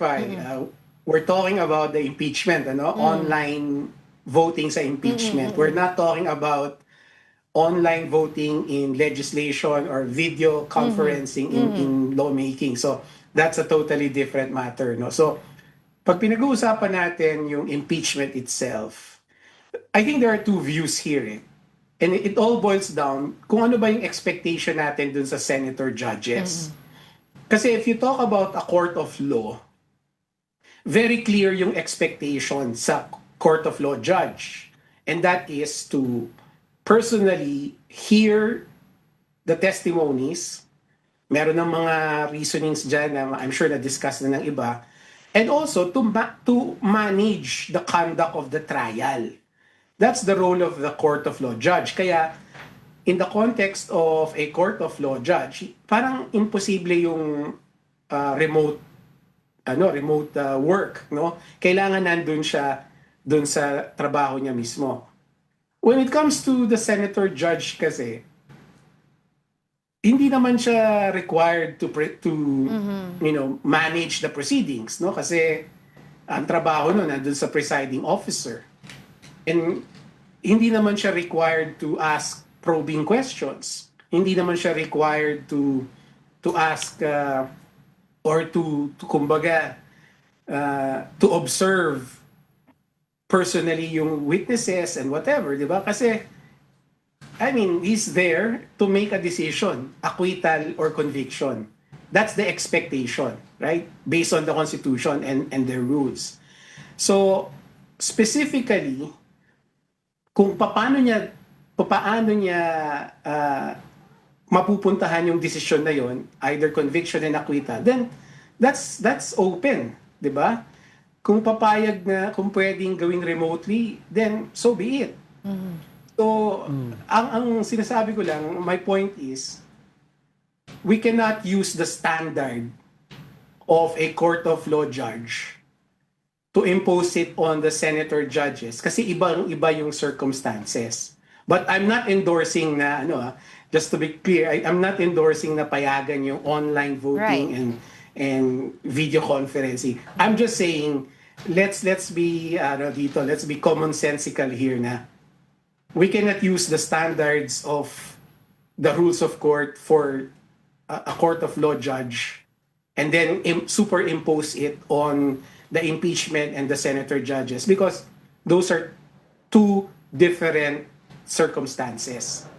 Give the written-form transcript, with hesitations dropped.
Pai, we're talking about the impeachment, online voting sa impeachment. We're not talking about online voting in legislation or video conferencing in lawmaking. So that's a totally different matter, no? So pag pinag-uusapan natin yung impeachment itself, I think there are two views here, eh. And it all boils down kung ano ba yung expectation natin dun sa senator judges. Kasi if you talk about a court of law, very clear yung expectation sa court of law judge. And that is to personally hear the testimonies. Meron ng mga reasonings dyan na I'm sure na-discuss na ng iba. And also to manage the conduct of the trial. That's the role of the court of law judge. Kaya in the context of a court of law judge, parang imposible yung remote work, no? Kailangan nandun siya dun sa trabaho niya mismo. When it comes to the senator judge kasi, hindi naman siya required to manage the proceedings, no? Kasi ang trabaho nun nandun sa presiding officer. And hindi naman siya required to ask probing questions. Hindi naman siya required to ask or to kumbaga to observe personally yung witnesses and whatever, di ba? Kasi I mean, he's there to make a decision, acquittal or conviction. That's the expectation, right? Based on the Constitution and their rules. So, specifically, kung paano niya mapupuntahan yung decision na yon, either conviction and acquittal, then that's open, 'di ba? Kung papayag na kung pwedeng gawing remotely, then so be it. So, ang sinasabi ko lang, my point is, we cannot use the standard of a court of law judge to impose it on the senator judges kasi iba yung circumstances. But I'm not endorsing na just to be clear, I'm not endorsing na payagan yung online voting and video conferencing. I'm just saying let's be let's be commonsensical here na we cannot use the standards of the rules of court for a court of law judge and then superimpose it on the impeachment and the senator judges because those are two different circumstances.